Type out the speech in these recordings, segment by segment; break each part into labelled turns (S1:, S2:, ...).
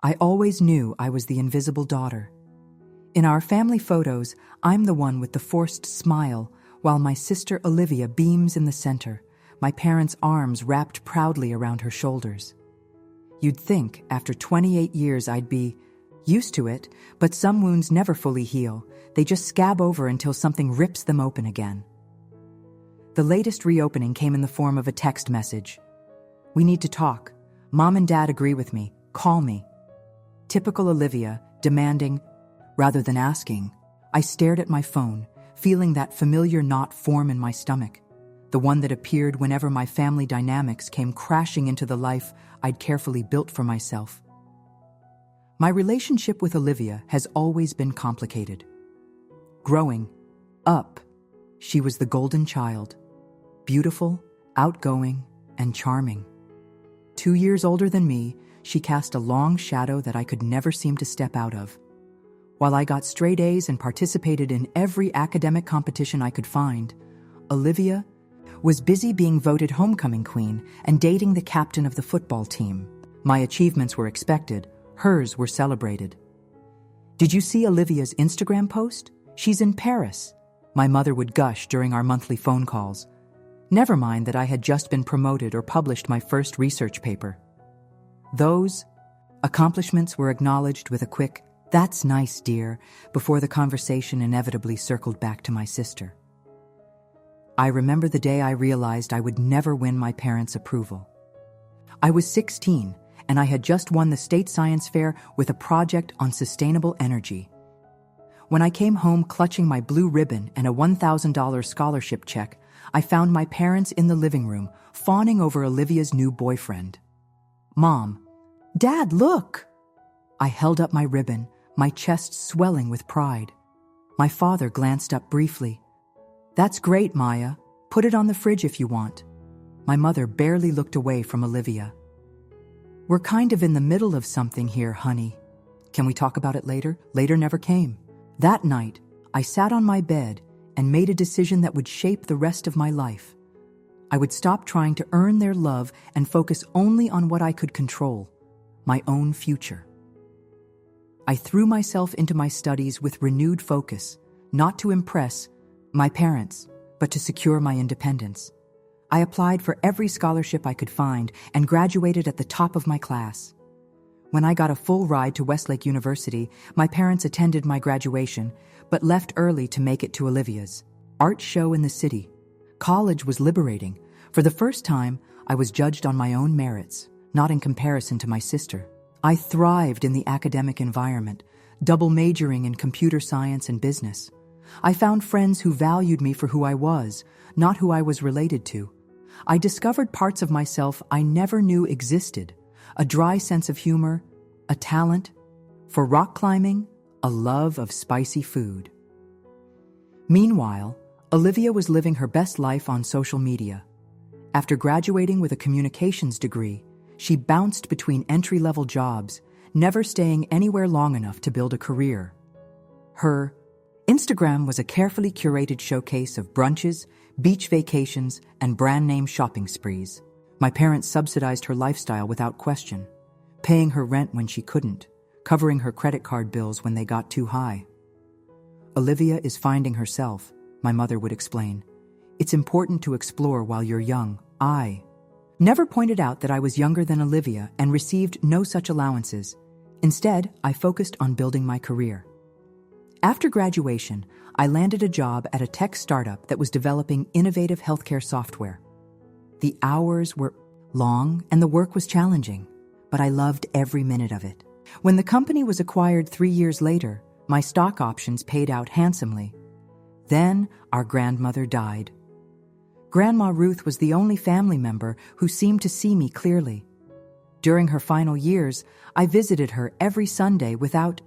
S1: I always knew I was the invisible daughter. In our family photos, I'm the one with the forced smile, while my sister Olivia beams in the center, my parents' arms wrapped proudly around her shoulders. You'd think, after 28 years, I'd be used to it, but some wounds never fully heal. They just scab over until something rips them open again. The latest reopening came in the form of a text message. "We need to talk. Mom and Dad agree with me. Call me." Typical Olivia, demanding rather than asking. I stared at my phone, feeling that familiar knot form in my stomach, the one that appeared whenever my family dynamics came crashing into the life I'd carefully built for myself. My relationship with Olivia has always been complicated. Growing up, she was the golden child, beautiful, outgoing, and charming. 2 years older than me, she cast a long shadow that I could never seem to step out of. While I got straight A's and participated in every academic competition I could find, Olivia was busy being voted homecoming queen and dating the captain of the football team. My achievements were expected, hers were celebrated. "Did you see Olivia's Instagram post? She's in Paris," my mother would gush during our monthly phone calls. Never mind that I had just been promoted or published my first research paper. Those accomplishments were acknowledged with a quick, "That's nice, dear," before the conversation inevitably circled back to my sister. I remember the day I realized I would never win my parents' approval. I was 16, and I had just won the state science fair with a project on sustainable energy. When I came home clutching my blue ribbon and a $1,000 scholarship check, I found my parents in the living room, fawning over Olivia's new boyfriend. "Mom, Dad, look!" I held up my ribbon, my chest swelling with pride. My father glanced up briefly. "That's great, Maya. Put it on the fridge if you want." My mother barely looked away from Olivia. "We're kind of in the middle of something here, honey. Can we talk about it later?" Later never came. That night, I sat on my bed and made a decision that would shape the rest of my life. I would stop trying to earn their love and focus only on what I could control, my own future. I threw myself into my studies with renewed focus, not to impress my parents, but to secure my independence. I applied for every scholarship I could find and graduated at the top of my class. When I got a full ride to Westlake University, my parents attended my graduation, but left early to make it to Olivia's art show in the city. College was liberating. For the first time, I was judged on my own merits, not in comparison to my sister. I thrived in the academic environment, double majoring in computer science and business. I found friends who valued me for who I was, not who I was related to. I discovered parts of myself I never knew existed, a dry sense of humor, a talent for rock climbing, a love of spicy food. Meanwhile, Olivia was living her best life on social media. After graduating with a communications degree, she bounced between entry-level jobs, never staying anywhere long enough to build a career. Her Instagram was a carefully curated showcase of brunches, beach vacations, and brand-name shopping sprees. My parents subsidized her lifestyle without question, paying her rent when she couldn't, covering her credit card bills when they got too high. "Olivia is finding herself," my mother would explain. "It's important to explore while you're young." I never pointed out that I was younger than Olivia and received no such allowances. Instead, I focused on building my career. After graduation, I landed a job at a tech startup that was developing innovative healthcare software. The hours were long and the work was challenging, but I loved every minute of it. When the company was acquired 3 years later, my stock options paid out handsomely. Then our grandmother died. Grandma Ruth was the only family member who seemed to see me clearly. During her final years, I visited her every Sunday without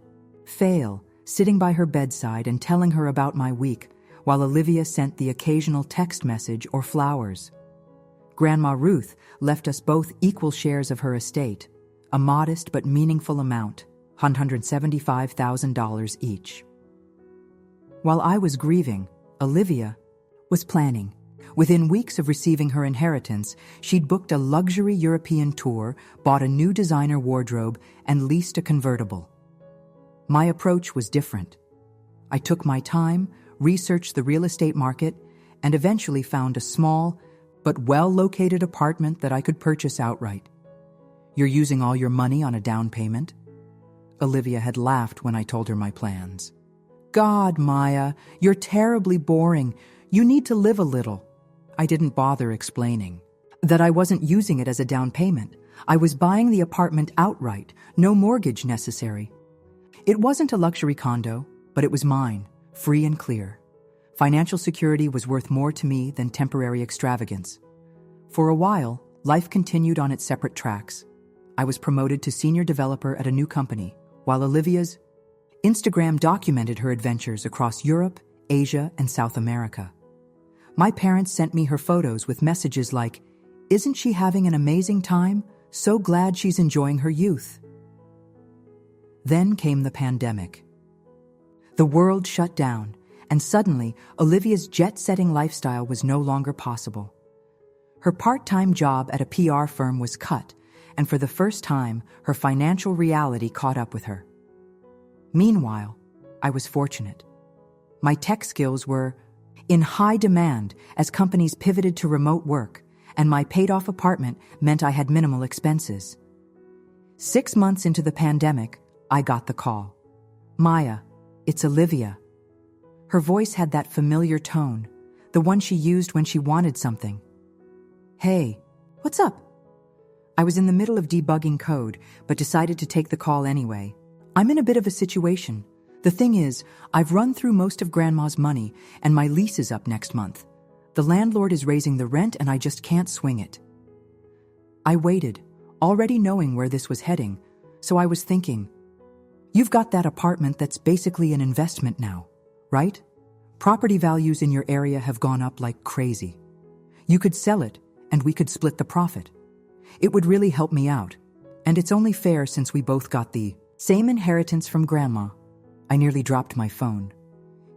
S1: fail, sitting by her bedside and telling her about my week, while Olivia sent the occasional text message or flowers. Grandma Ruth left us both equal shares of her estate, a modest but meaningful amount, $175,000 each. While I was grieving, Olivia was planning. Within weeks of receiving her inheritance, she'd booked a luxury European tour, bought a new designer wardrobe, and leased a convertible. My approach was different. I took my time, researched the real estate market, and eventually found a small but well-located apartment that I could purchase outright. "You're using all your money on a down payment?" Olivia had laughed when I told her my plans. "God, Maya, you're terribly boring. You need to live a little." I didn't bother explaining that I wasn't using it as a down payment. I was buying the apartment outright, no mortgage necessary. It wasn't a luxury condo, but it was mine, free and clear. Financial security was worth more to me than temporary extravagance. For a while, life continued on its separate tracks. I was promoted to senior developer at a new company, while Olivia's Instagram documented her adventures across Europe, Asia, and South America. My parents sent me her photos with messages like, "Isn't she having an amazing time? So glad she's enjoying her youth." Then came the pandemic. The world shut down, and suddenly Olivia's jet-setting lifestyle was no longer possible. Her part-time job at a PR firm was cut, and for the first time, her financial reality caught up with her. Meanwhile, I was fortunate. My tech skills were in high demand as companies pivoted to remote work, and my paid-off apartment meant I had minimal expenses. 6 months into the pandemic, I got the call. "Maya, it's Olivia." Her voice had that familiar tone, the one she used when she wanted something. "Hey, what's up?" I was in the middle of debugging code, but decided to take the call anyway. "I'm in a bit of a situation. The thing is, I've run through most of Grandma's money, and my lease is up next month. The landlord is raising the rent, and I just can't swing it." I waited, already knowing where this was heading, so I was thinking, "You've got that apartment that's basically an investment now, right? Property values in your area have gone up like crazy. You could sell it, and we could split the profit. It would really help me out, and it's only fair since we both got the same inheritance from Grandma." I nearly dropped my phone.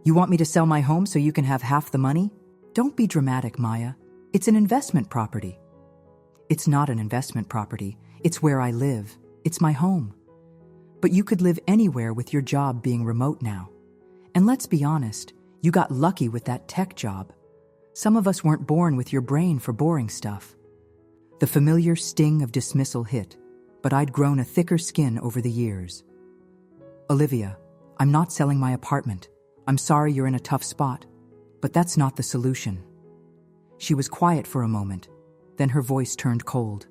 S1: "You want me to sell my home so you can have half the money? Don't be dramatic, Maya. It's an investment property." "It's not an investment property. It's where I live. It's my home. But you could live anywhere with your job being remote now. And let's be honest, you got lucky with that tech job. Some of us weren't born with your brain for boring stuff." The familiar sting of dismissal hit, but I'd grown a thicker skin over the years. "Olivia, I'm not selling my apartment. I'm sorry you're in a tough spot, but that's not the solution." She was quiet for a moment, then her voice turned cold.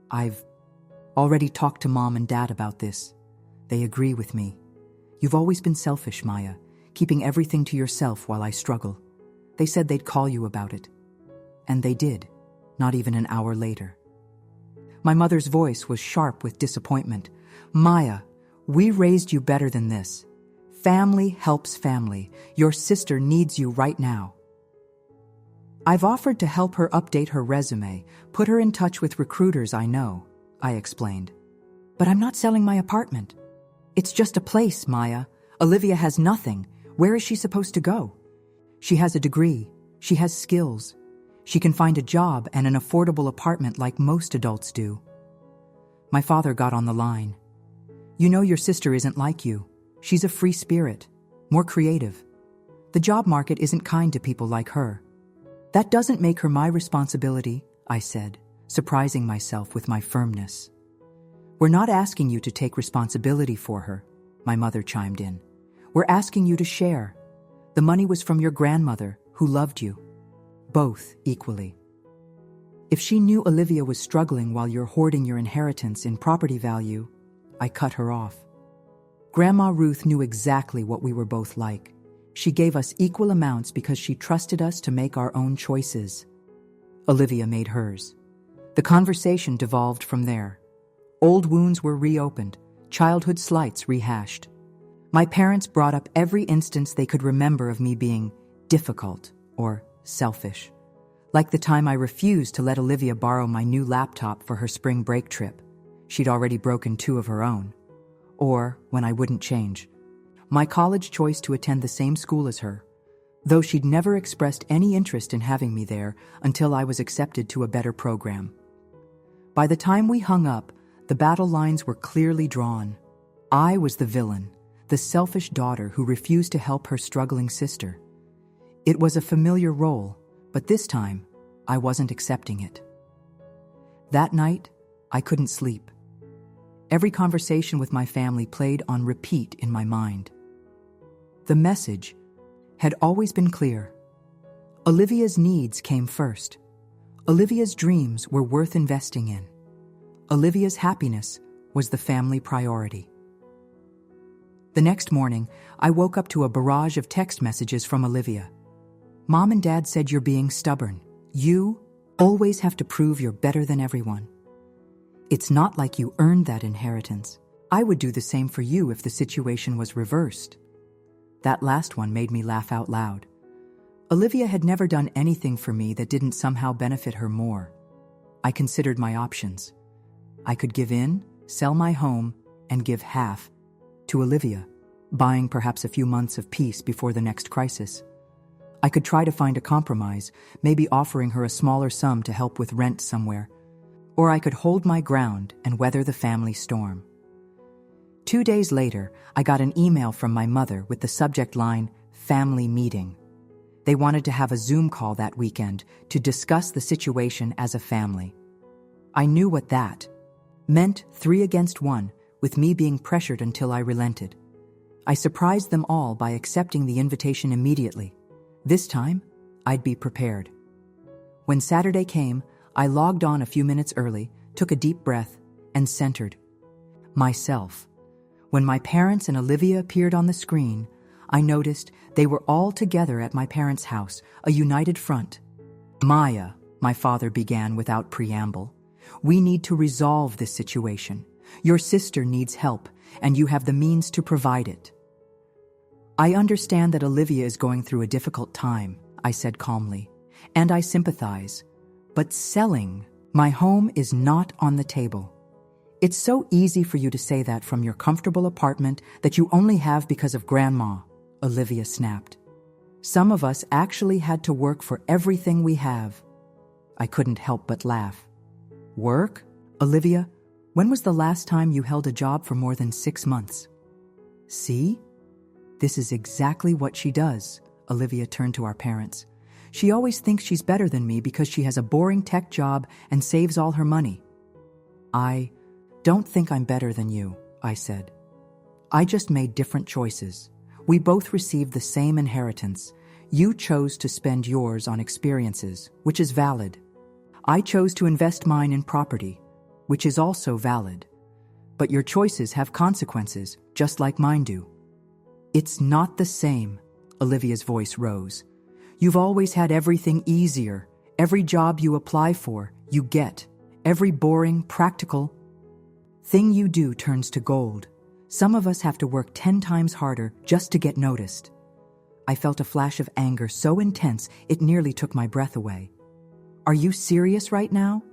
S1: "I've already talked to Mom and Dad about this. They agree with me. You've always been selfish, Maya, keeping everything to yourself while I struggle. They said they'd call you about it. And they did, not even an hour later." My mother's voice was sharp with disappointment. "Maya, we raised you better than this. Family helps family. Your sister needs you right now." "I've offered to help her update her resume, put her in touch with recruiters I know," I explained. "But I'm not selling my apartment. It's just a place, Maya. Olivia has nothing. Where is she supposed to go? She has a degree. She has skills. She can find a job and an affordable apartment like most adults do." My father got on the line. "You know your sister isn't like you. She's a free spirit, more creative. The job market isn't kind to people like her." "That doesn't make her my responsibility," I said, surprising myself with my firmness. "We're not asking you to take responsibility for her," my mother chimed in. "We're asking you to share. The money was from your grandmother, who loved you. Both equally. If she knew Olivia was struggling while you're hoarding your inheritance in property value," I cut her off. "Grandma Ruth knew exactly what we were both like. She gave us equal amounts because she trusted us to make our own choices. Olivia made hers. The conversation devolved from there. Old wounds were reopened, childhood slights rehashed. My parents brought up every instance they could remember of me being difficult or selfish. Like the time I refused to let Olivia borrow my new laptop for her spring break trip. She'd already broken 2 of her own. Or when I wouldn't change my college choice to attend the same school as her. though she'd never expressed any interest in having me there until I was accepted to a better program. By the time we hung up, the battle lines were clearly drawn. I was the villain, the selfish daughter who refused to help her struggling sister. It was a familiar role, but this time, I wasn't accepting it. That night, I couldn't sleep. Every conversation with my family played on repeat in my mind. The message had always been clear. Olivia's needs came first. Olivia's dreams were worth investing in. Olivia's happiness was the family priority. The next morning, I woke up to a barrage of text messages from Olivia. Mom and Dad said you're being stubborn. You always have to prove you're better than everyone. It's not like you earned that inheritance. I would do the same for you if the situation was reversed. That last one made me laugh out loud. Olivia had never done anything for me that didn't somehow benefit her more. I considered my options. I could give in, sell my home, and give half to Olivia, buying perhaps a few months of peace before the next crisis. I could try to find a compromise, maybe offering her a smaller sum to help with rent somewhere. Or I could hold my ground and weather the family storm. 2 days later, I got an email from my mother with the subject line, "Family Meeting." They wanted to have a Zoom call that weekend to discuss the situation as a family. I knew what that meant, 3 against 1, with me being pressured until I relented. I surprised them all by accepting the invitation immediately. This time, I'd be prepared. When Saturday came, I logged on a few minutes early, took a deep breath, and centered myself. When my parents and Olivia appeared on the screen, I noticed they were all together at my parents' house, a united front. "Maya," my father began without preamble, "we need to resolve this situation. Your sister needs help, and you have the means to provide it." "I understand that Olivia is going through a difficult time," I said calmly, "and I sympathize. But selling my home is not on the table. It's so easy for you to say that from your comfortable apartment that you only have because of Grandma," Olivia snapped. "Some of us actually had to work for everything we have." I couldn't help but laugh. "Work? Olivia, when was the last time you held a job for more than 6 months?" "See? This is exactly what she does," Olivia turned to our parents. "She always thinks she's better than me because she has a boring tech job and saves all her money." "I don't think I'm better than you," I said. "I just made different choices. We both received the same inheritance. You chose to spend yours on experiences, which is valid. I chose to invest mine in property, which is also valid. But your choices have consequences, just like mine do." "It's not the same," Olivia's voice rose. "You've always had everything easier. Every job you apply for, you get. Every boring, practical thing you do turns to gold. Some of us have to work 10 times harder just to get noticed." I felt a flash of anger so intense it nearly took my breath away. "Are you serious right now?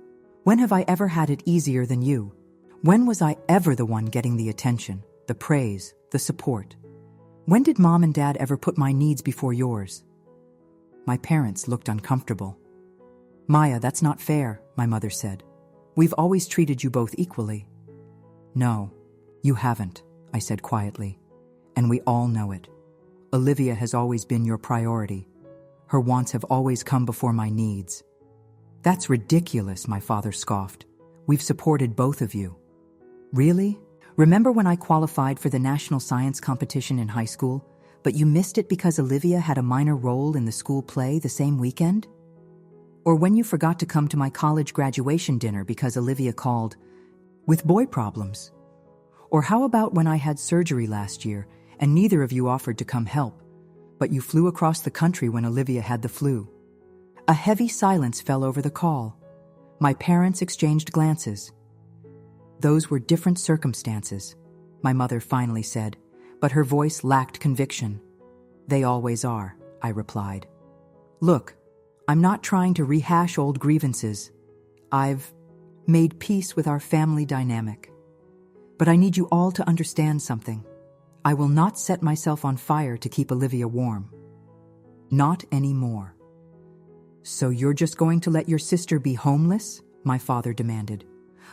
S1: When have I ever had it easier than you? When was I ever the one getting the attention, the praise, the support? When did Mom and Dad ever put my needs before yours?" My parents looked uncomfortable. "Maya, that's not fair," my mother said. "We've always treated you both equally." "No, you haven't," I said quietly. "And we all know it. Olivia has always been your priority. Her wants have always come before my needs." "That's ridiculous," my father scoffed. "We've supported both of you." "Really? Remember when I qualified for the national science competition in high school, but you missed it because Olivia had a minor role in the school play the same weekend? Or when you forgot to come to my college graduation dinner because Olivia called with boy problems? Or how about when I had surgery last year and neither of you offered to come help, but you flew across the country when Olivia had the flu?" A heavy silence fell over the call. My parents exchanged glances. "Those were different circumstances," my mother finally said, but her voice lacked conviction. "They always are," I replied. "Look, I'm not trying to rehash old grievances. I've made peace with our family dynamic. But I need you all to understand something. I will not set myself on fire to keep Olivia warm." Not anymore. So you're just going to let your sister be homeless? My father demanded.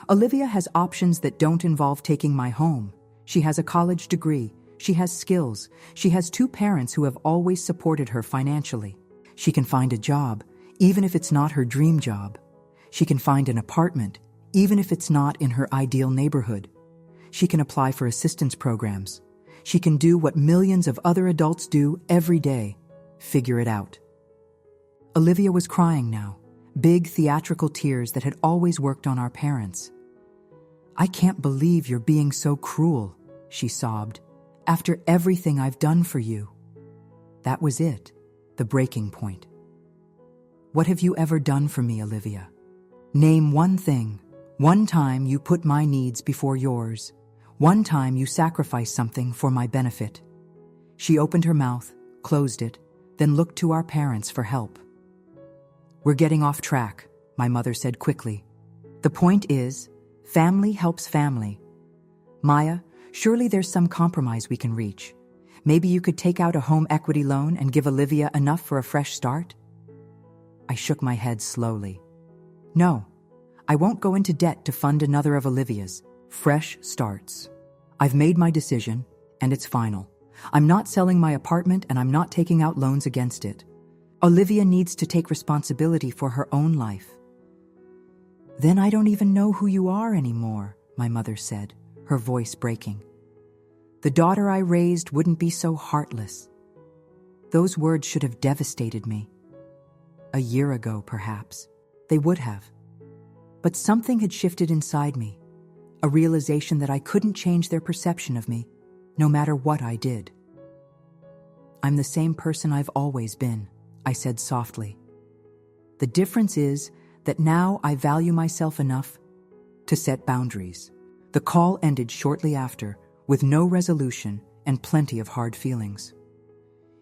S1: Olivia has options that don't involve taking my home. She has a college degree. She has skills. She has 2 parents who have always supported her financially. She can find a job, even if it's not her dream job. She can find an apartment, even if it's not in her ideal neighborhood. She can apply for assistance programs. She can do what millions of other adults do every day. Figure it out. Olivia was crying now, big theatrical tears that had always worked on our parents. I can't believe you're being so cruel, she sobbed, after everything I've done for you. That was it, the breaking point. What have you ever done for me, Olivia? Name one thing. One time you put my needs before yours. One time you sacrificed something for my benefit. She opened her mouth, closed it, then looked to our parents for help. We're getting off track, my mother said quickly. The point is, family helps family. Maya, surely there's some compromise we can reach. Maybe you could take out a home equity loan and give Olivia enough for a fresh start? I shook my head slowly. No, I won't go into debt to fund another of Olivia's fresh starts. I've made my decision, and it's final. I'm not selling my apartment, and I'm not taking out loans against it. Olivia needs to take responsibility for her own life. Then I don't even know who you are anymore, my mother said, her voice breaking. The daughter I raised wouldn't be so heartless. Those words should have devastated me. A year ago, perhaps, they would have. But something had shifted inside me, a realization that I couldn't change their perception of me, no matter what I did. I'm the same person I've always been, I said softly. The difference is that now I value myself enough to set boundaries. The call ended shortly after, with no resolution and plenty of hard feelings.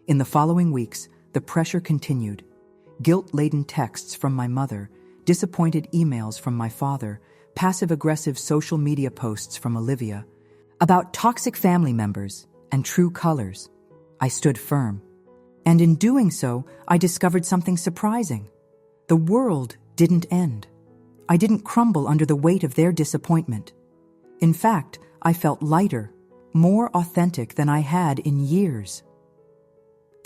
S1: In the following weeks, the pressure continued. Guilt-laden texts from my mother, disappointed emails from my father, passive-aggressive social media posts from Olivia, about toxic family members and true colors. I stood firm. And in doing so, I discovered something surprising. The world didn't end. I didn't crumble under the weight of their disappointment. In fact, I felt lighter, more authentic than I had in years.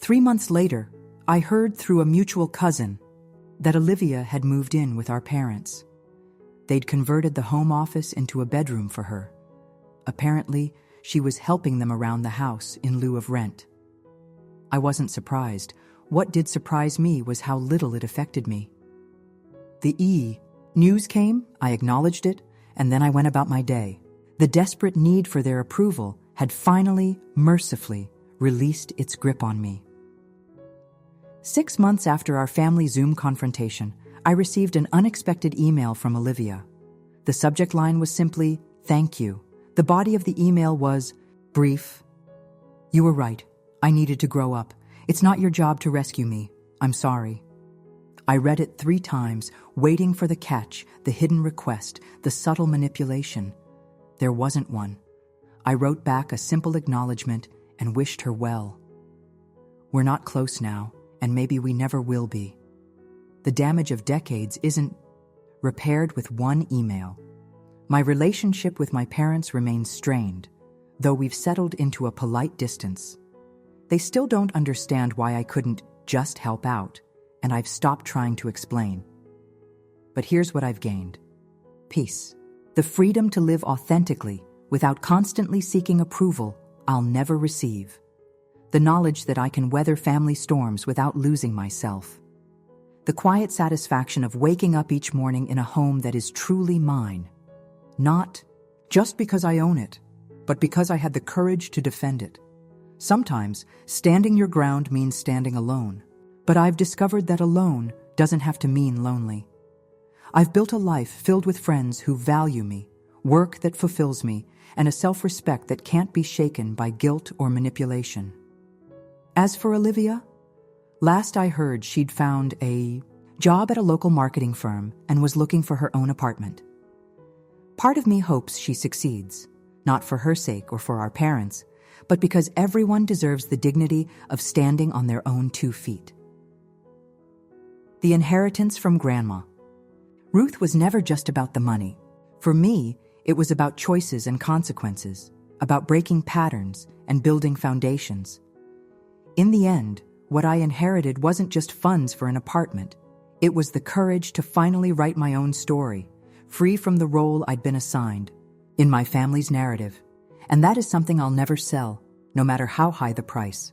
S1: 3 months later, I heard through a mutual cousin that Olivia had moved in with our parents. They'd converted the home office into a bedroom for her. Apparently, she was helping them around the house in lieu of rent. I wasn't surprised. What did surprise me was how little it affected me. The news came, I acknowledged it, and then I went about my day. The desperate need for their approval had finally, mercifully, released its grip on me. 6 months after our family Zoom confrontation, I received an unexpected email from Olivia. The subject line was simply, "Thank you." The body of the email was brief. "You were right. I needed to grow up. It's not your job to rescue me. I'm sorry." I read it 3 times, waiting for the catch, the hidden request, the subtle manipulation. There wasn't one. I wrote back a simple acknowledgement and wished her well. We're not close now, and maybe we never will be. The damage of decades isn't repaired with one email. My relationship with my parents remains strained, though we've settled into a polite distance. They still don't understand why I couldn't just help out, and I've stopped trying to explain. But here's what I've gained. Peace. The freedom to live authentically, without constantly seeking approval I'll never receive. The knowledge that I can weather family storms without losing myself. The quiet satisfaction of waking up each morning in a home that is truly mine. Not just because I own it, but because I had the courage to defend it. Sometimes, standing your ground means standing alone. But I've discovered that alone doesn't have to mean lonely. I've built a life filled with friends who value me, work that fulfills me, and a self-respect that can't be shaken by guilt or manipulation. As for Olivia, last I heard she'd found a job at a local marketing firm and was looking for her own apartment. Part of me hopes she succeeds, not for her sake or for our parents, but because everyone deserves the dignity of standing on their own 2 feet. The inheritance from Grandma. Ruth was never just about the money. For me, it was about choices and consequences, about breaking patterns and building foundations. In the end, what I inherited wasn't just funds for an apartment. It was the courage to finally write my own story, free from the role I'd been assigned, in my family's narrative. And that is something I'll never sell, no matter how high the price.